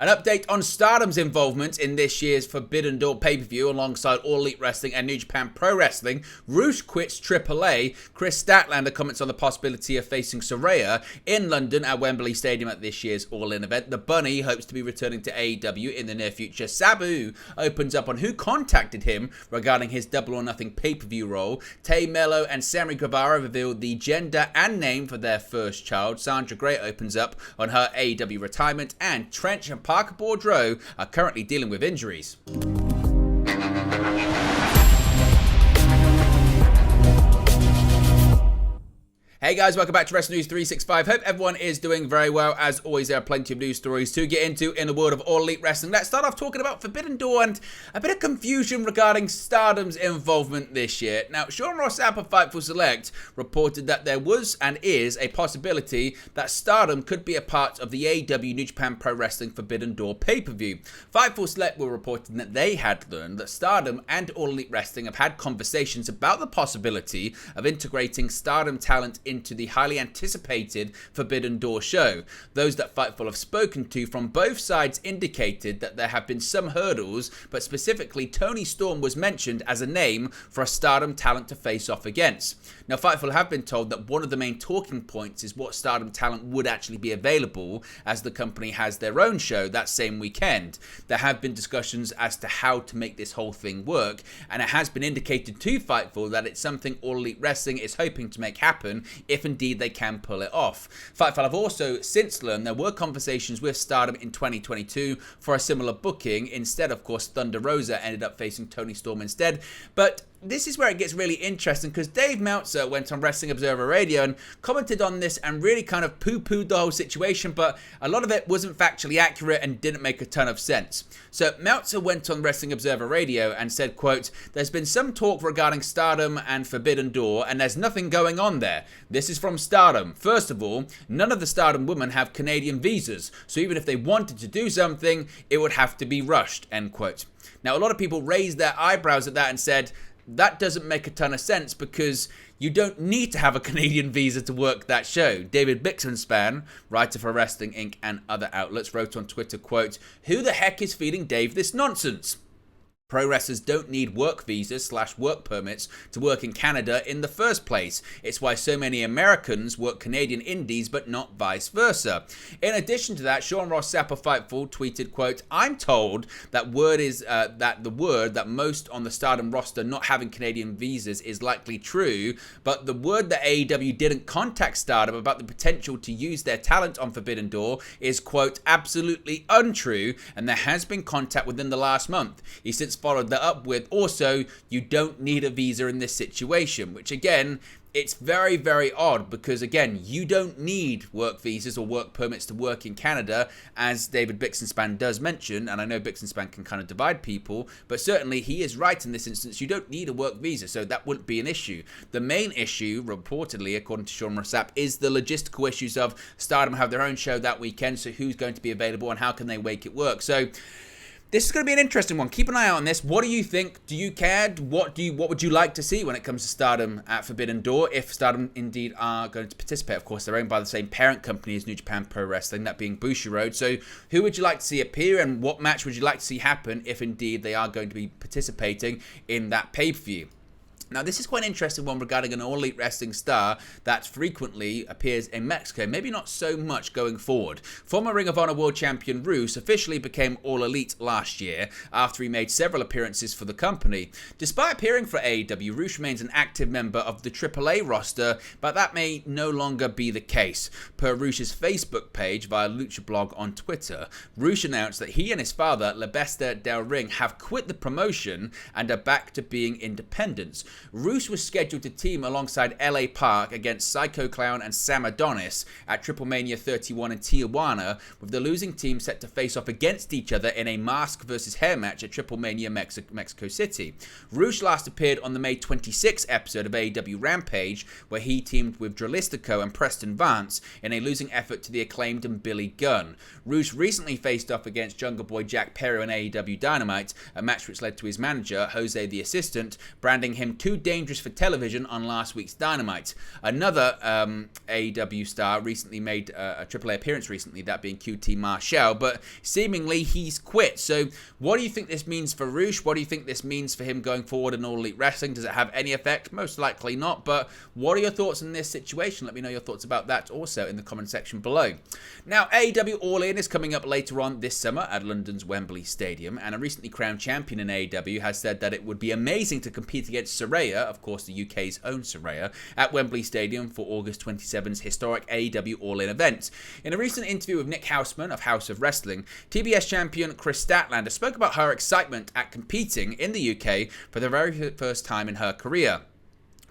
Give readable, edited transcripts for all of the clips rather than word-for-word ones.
An update on Stardom's involvement in this year's Forbidden Door pay-per-view alongside All Elite Wrestling and New Japan Pro Wrestling. Roosh quits AAA. Chris Statlander comments on the possibility of facing Saraya in London at Wembley Stadium at this year's All In event. The Bunny hopes to be returning to AEW in the near future. Sabu opens up on who contacted him regarding his Double or Nothing pay-per-view role. Tay Mello and Sammy Guevara revealed the gender and name for their first child. Sandra opens up on her AEW retirement, and Trench and Parker Boudreaux are currently dealing with injuries. Hey guys, welcome back to Wrestling News 365. Hope everyone is doing very well. As always, there are plenty of news stories to get into in the world of All Elite Wrestling. Let's start off talking about Forbidden Door and a bit of confusion regarding Stardom's involvement this year. Now, Sean Ross Sapp of Fightful Select reported that there was and is a possibility that Stardom could be a part of the AEW New Japan Pro Wrestling Forbidden Door pay-per-view. Fightful Select were reporting that they had learned that Stardom and All Elite Wrestling have had conversations about the possibility of integrating Stardom talent into the highly anticipated Forbidden Door show. Those that Fightful have spoken to from both sides indicated that there have been some hurdles, but specifically Toni Storm was mentioned as a name for a Stardom talent to face off against. Now, Fightful have been told that one of the main talking points is what Stardom talent would actually be available, as the company has their own show that same weekend. There have been discussions as to how to make this whole thing work, and it has been indicated to Fightful that it's something All Elite Wrestling is hoping to make happen if indeed they can pull it off. Fightful have also since learned there were conversations with Stardom in 2022 for a similar booking. Instead, of course, Thunder Rosa ended up facing Toni Storm instead. But this is where it gets really interesting, because Dave Meltzer went on Wrestling Observer Radio and commented on this and really kind of poo-pooed the whole situation, but a lot of it wasn't factually accurate and didn't make a ton of sense. So Meltzer went on Wrestling Observer Radio and said, quote, "There's been some talk regarding Stardom and Forbidden Door, and there's nothing going on there. This is from Stardom. First of all, none of the Stardom women have Canadian visas, so even if they wanted to do something, it would have to be rushed," end quote. Now, a lot of people raised their eyebrows at that and said, that doesn't make a ton of sense, because you don't need to have a Canadian visa to work that show. David Bixenspan, writer for Wrestling Inc. and other outlets, wrote on Twitter, quote, "Who the heck is feeding Dave this nonsense? Pro wrestlers don't need work visas / work permits to work in Canada in the first place. It's why so many Americans work Canadian indies but not vice versa." In addition to that, Sean Ross Sapp of Fightful tweeted, quote, "I'm told that the word that most on the Stardom roster not having Canadian visas is likely true, but the word that AEW didn't contact Stardom about the potential to use their talent on Forbidden Door is, quote, absolutely untrue, and there has been contact within the last month." He since followed that up with, "Also, you don't need a visa in this situation," which again, it's very, very odd, because again, you don't need work visas or work permits to work in Canada, as David Bixenspan does mention, and I know Bixenspan can kind of divide people, but certainly he is right in this instance. You don't need a work visa, so that wouldn't be an issue. The main issue, reportedly, according to Sean Rossap, is the logistical issues of Stardom have their own show that weekend, so who's going to be available and how can they make it work? So this is going to be an interesting one. Keep an eye out on this. What do you think? Do you care? What would you like to see when it comes to Stardom at Forbidden Door, if Stardom indeed are going to participate? Of course, they're owned by the same parent company as New Japan Pro Wrestling, that being Bushiroad. So who would you like to see appear, and what match would you like to see happen if indeed they are going to be participating in that pay-per-view? Now, this is quite an interesting one regarding an All Elite Wrestling star that frequently appears in Mexico, maybe not so much going forward. Former Ring of Honor World Champion Roos officially became All Elite last year after he made several appearances for the company. Despite appearing for AEW, Roos remains an active member of the AAA roster, but that may no longer be the case. Per Roos's Facebook page via Lucha Blog on Twitter, Roos announced that he and his father, La Bestia del Ring, have quit the promotion and are back to being independents. Roos was scheduled to team alongside LA Park against Psycho Clown and Sam Adonis at Triple Mania 31 in Tijuana, with the losing team set to face off against each other in a mask versus hair match at Triple Mania Mexico City. Roos last appeared on the May 26 episode of AEW Rampage, where he teamed with Dralistico and Preston Vance in a losing effort to the Acclaimed and Billy Gunn. Roos recently faced off against Jungle Boy Jack Perry on AEW Dynamite, a match which led to his manager, Jose the Assistant, branding him too too dangerous for television on last week's Dynamite. Another AEW star recently made a AAA appearance recently, that being QT Marshall, but seemingly he's quit. So what do you think this means for Roosh? What do you think this means for him going forward in All Elite Wrestling? Does it have any effect? Most likely not, but what are your thoughts on this situation? Let me know your thoughts about that also in the comment section below. Now, AEW All In is coming up later on this summer at London's Wembley Stadium, and a recently crowned champion in AEW has said that it would be amazing to compete against Saraya, of course the UK's own Saraya, at Wembley Stadium for August 27's historic AEW All In event. In a recent interview with Nick Houseman of House of Wrestling, TBS champion Chris Statlander spoke about her excitement at competing in the UK for the very first time in her career.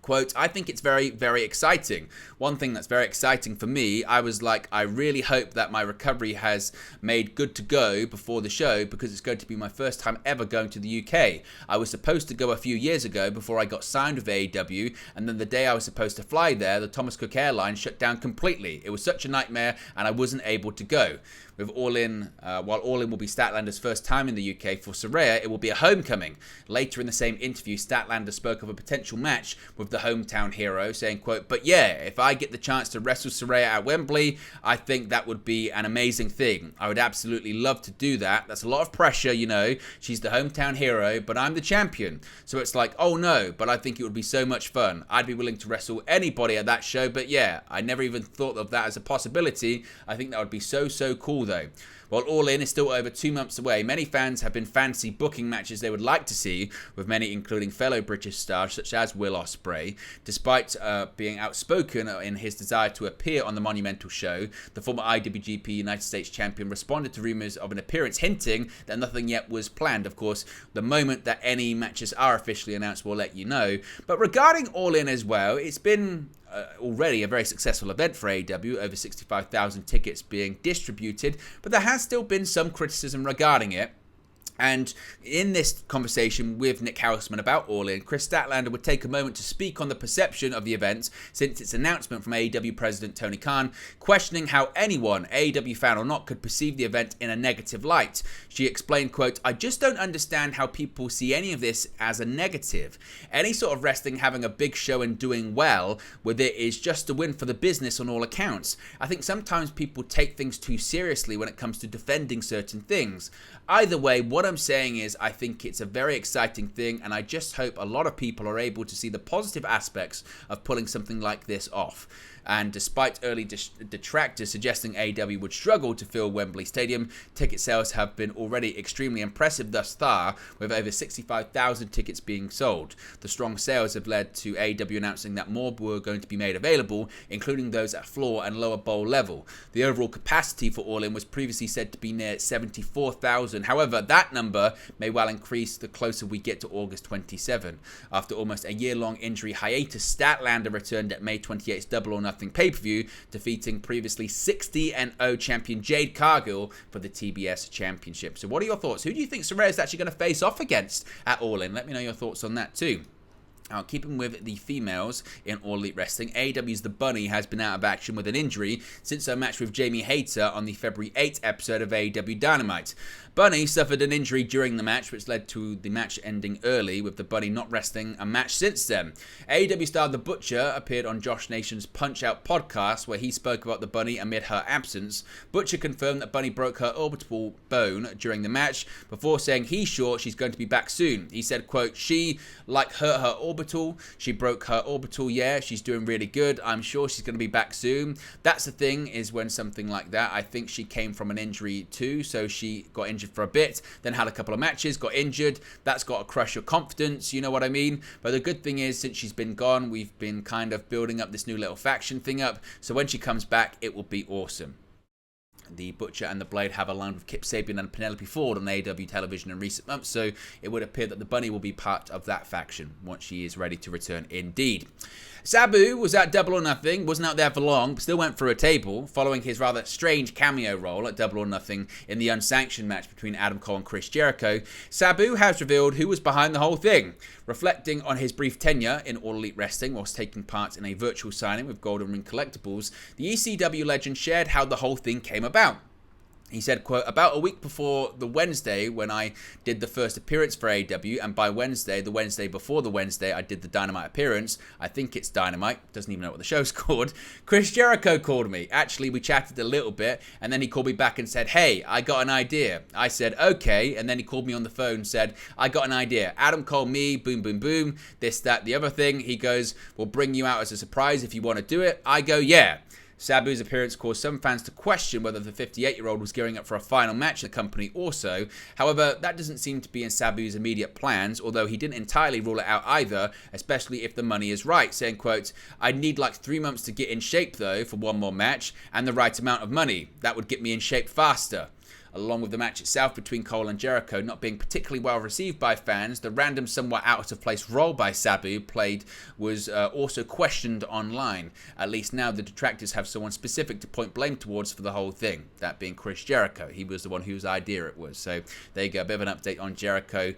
Quote, I think it's very, very exciting. One thing that's very exciting for me, I was like, I really hope that my recovery has made good to go before the show, because it's going to be my first time ever going to the UK. I was supposed to go a few years ago before I got signed with AEW, and then the day I was supposed to fly there, the Thomas Cook Airlines shut down completely. It was such a nightmare, and I wasn't able to go. With All In, while All In will be Statlander's first time in the UK, for Saraya, it will be a homecoming. Later in the same interview, Statlander spoke of a potential match with the hometown hero, saying, quote, but yeah, if I get the chance to wrestle Saraya at Wembley, I think that would be an amazing thing. I would absolutely love to do that. That's a lot of pressure, you know. She's the hometown hero, but I'm the champion. So it's like, oh no, but I think it would be so much fun. I'd be willing to wrestle anybody at that show, but yeah, I never even thought of that as a possibility. I think that would be so, so cool though. While All In is still over 2 months away, many fans have been fancy booking matches they would like to see, with many including fellow British stars such as Will Ospreay. Despite being outspoken in his desire to appear on the Monumental show, the former IWGP United States champion responded to rumours of an appearance, hinting that nothing yet was planned. Of course, the moment that any matches are officially announced, we'll let you know. But regarding All In as well, it's been already a very successful event for AEW, over 65,000 tickets being distributed, but there has still been some criticism regarding it. And in this conversation with Nick Houseman about All In, Chris Statlander would take a moment to speak on the perception of the event since its announcement from AEW President Tony Khan, questioning how anyone, AEW fan or not, could perceive the event in a negative light. She explained, quote, I just don't understand how people see any of this as a negative. Any sort of wrestling having a big show and doing well with it is just a win for the business on all accounts. I think sometimes people take things too seriously when it comes to defending certain things. Either way, what I'm saying is I think it's a very exciting thing, and I just hope a lot of people are able to see the positive aspects of pulling something like this off. And despite early detractors suggesting AEW would struggle to fill Wembley Stadium, ticket sales have been already extremely impressive thus far, with over 65,000 tickets being sold. The strong sales have led to AEW announcing that more were going to be made available, including those at floor and lower bowl level. The overall capacity for All In was previously said to be near 74,000. However, that number may well increase the closer we get to August 27. After almost a year-long injury hiatus, Statlander returned at May 28's Double or Nothing pay-per-view, defeating previously 60-0 champion Jade Cargill for the TBS Championship. So what are your thoughts? Who do you think Saraya is actually going to face off against at All In? Let me know your thoughts on that too. Now, keeping with the females in All Elite Wrestling, AEW's The Bunny has been out of action with an injury since her match with Jamie Hayter on the February 8th episode of AEW Dynamite. Bunny suffered an injury during the match, which led to the match ending early, with The Bunny not wrestling a match since then. AEW star The Butcher appeared on Josh Nation's Punch-Out podcast, where he spoke about The Bunny amid her absence. Butcher confirmed that Bunny broke her orbital bone during the match, before saying he's sure she's going to be back soon. He said, quote, she, like, hurt her orbital. She broke her orbital, yeah, she's doing really good. I'm sure she's going to be back soon. That's the thing, is when something like that, I think she came from an injury too, so she got injured for a bit, then had a couple of matches, got injured. That's got to crush your confidence, you know what I mean? But the good thing is, since she's been gone, we've been kind of building up this new little faction thing up, so when she comes back, it will be awesome. The Butcher and the Blade have aligned with Kip Sabian and Penelope Ford on AEW television in recent months, so it would appear that the Bunny will be part of that faction once she is ready to return indeed. Sabu was at Double or Nothing, wasn't out there for long, but still went through a table, following his rather strange cameo role at Double or Nothing in the unsanctioned match between Adam Cole and Chris Jericho. Sabu has revealed who was behind the whole thing. Reflecting on his brief tenure in All Elite Wrestling whilst taking part in a virtual signing with Golden Ring Collectibles, the ECW legend shared how the whole thing came about. He said, quote, about a week before the Wednesday when I did the first appearance for AEW, and by Wednesday, the Wednesday before the Wednesday, I did the Dynamite appearance. I think it's Dynamite. Doesn't even know what the show's called. Chris Jericho called me. Actually, we chatted a little bit, and then he called me back and said, hey, I got an idea. I said, okay. And then he called me on the phone and said, I got an idea. Adam called me, boom, boom, boom, this, that, the other thing. He goes, we'll bring you out as a surprise if you want to do it. I go, yeah. Sabu's appearance caused some fans to question whether the 58-year-old was gearing up for a final match in the company also. However, that doesn't seem to be in Sabu's immediate plans, although he didn't entirely rule it out either, especially if the money is right, saying, quote, I'd need like 3 months to get in shape though for one more match, and the right amount of money. That would get me in shape faster. Along with the match itself between Cole and Jericho not being particularly well received by fans, the random, somewhat out of place role by Sabu played was also questioned online. At least now the detractors have someone specific to point blame towards for the whole thing, that being Chris Jericho. He was the one whose idea it was. So there you go, a bit of an update on Jericho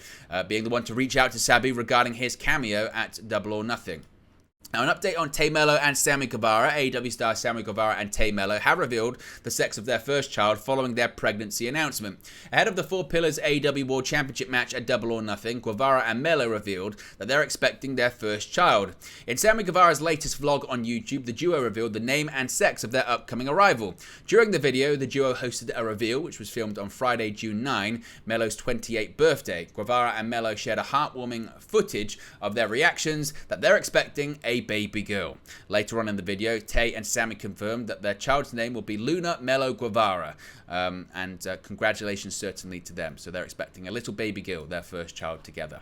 being the one to reach out to Sabu regarding his cameo at Double or Nothing. Now, an update on Tamina and Sammy Guevara. AEW stars Sammy Guevara and Tamina have revealed the sex of their first child following their pregnancy announcement. Ahead of the Four Pillars AEW World Championship match at Double or Nothing, Guevara and Melo revealed that they're expecting their first child. In Sammy Guevara's latest vlog on YouTube, the duo revealed the name and sex of their upcoming arrival. During the video, the duo hosted a reveal, which was filmed on Friday, June 9, Melo's 28th birthday. Guevara and Melo shared a heartwarming footage of their reactions that they're expecting a baby girl. Later on in the video, Tay and Sammy confirmed that their child's name will be Luna Melo Guevara, and congratulations certainly to them. So they're expecting a little baby girl, their first child together.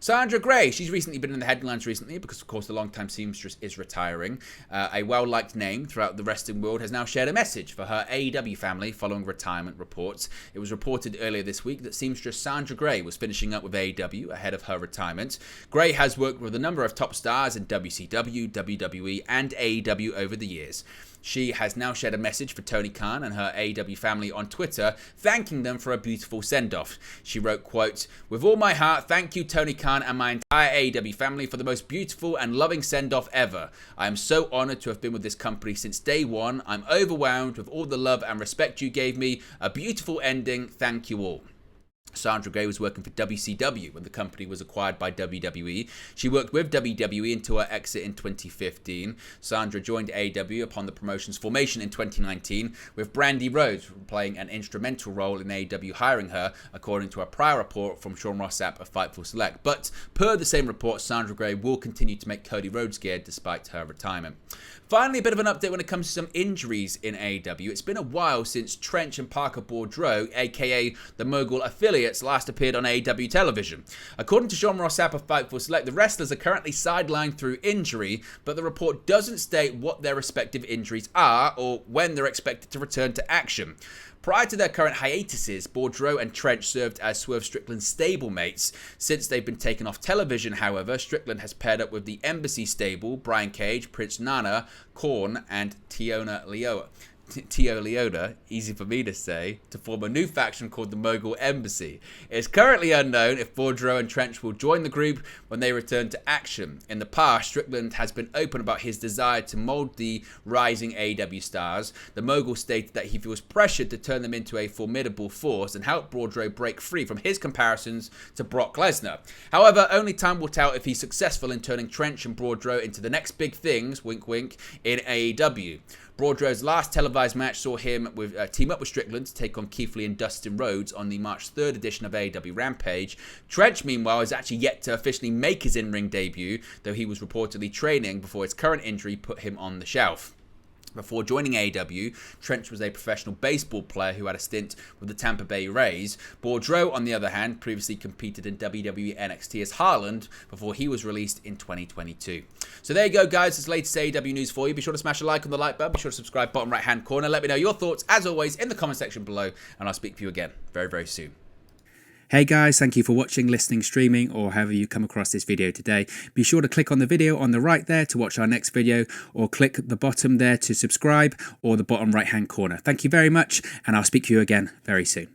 Sandra Gray, she's recently been in the headlines recently because, of course, the longtime seamstress is retiring. A well-liked name throughout the wrestling world has now shared a message for her AEW family following retirement reports. It was reported earlier this week that seamstress Sandra Gray was finishing up with AEW ahead of her retirement. Gray has worked with a number of top stars in WCW, WWE, and AEW over the years. She has now shared a message for Tony Khan and her AEW family on Twitter, thanking them for a beautiful send-off. She wrote, quote, with all my heart, thank you Tony Khan and my entire AEW family for the most beautiful and loving send-off ever. I am so honored to have been with this company since day one. I'm overwhelmed with all the love and respect you gave me. A beautiful ending. Thank you all. Sandra Gray was working for WCW when the company was acquired by WWE. She worked with WWE until her exit in 2015. Sandra joined AEW upon the promotion's formation in 2019, with Brandy Rhodes playing an instrumental role in AEW hiring her, according to a prior report from Sean Ross Sapp of Fightful Select. But per the same report, Sandra Gray will continue to make Cody Rhodes scared despite her retirement. Finally, a bit of an update when it comes to some injuries in AEW. It's been a while since Trench and Parker Boudreaux, aka the Mogul affiliates, last appeared on AEW television. According to Sean Ross Sapp of Fightful Select, the wrestlers are currently sidelined through injury, but the report doesn't state what their respective injuries are or when they're expected to return to action. Prior to their current hiatuses, Boudreaux and Trench served as Swerve Strickland's stablemates. Since they've been taken off television, however, Strickland has paired up with the Embassy stable, Brian Cage, Prince Nana, Korn, and Tio Leota, easy for me to say, to form a new faction called the Mogul Embassy. It's currently unknown if Boudreaux and Trench will join the group when they return to action. In the past, Strickland has been open about his desire to mold the rising AEW stars. The Mogul stated that he feels pressured to turn them into a formidable force and help Boudreaux break free from his comparisons to Brock Lesnar. However, only time will tell if he's successful in turning Trench and Boudreaux into the next big things, wink wink, in AEW. Boudreaux's last televised match saw him team up with Strickland to take on Keith Lee and Dustin Rhodes on the March 3rd edition of AEW Rampage. Trench, meanwhile, is actually yet to officially make his in-ring debut, though he was reportedly training before his current injury put him on the shelf. Before joining AEW, Trench was a professional baseball player who had a stint with the Tampa Bay Rays. Boudreaux, on the other hand, previously competed in WWE NXT as Harland before he was released in 2022. So there you go, guys. This latest AEW news for you. Be sure to smash a like on the like button. Be sure to subscribe, bottom right-hand corner. Let me know your thoughts, as always, in the comment section below, and I'll speak to you again very, very soon. Hey guys, thank you for watching, listening, streaming, or however you come across this video today. Be sure to click on the video on the right there to watch our next video, or click the bottom there to subscribe, or the bottom right hand corner. Thank you very much, and I'll speak to you again very soon.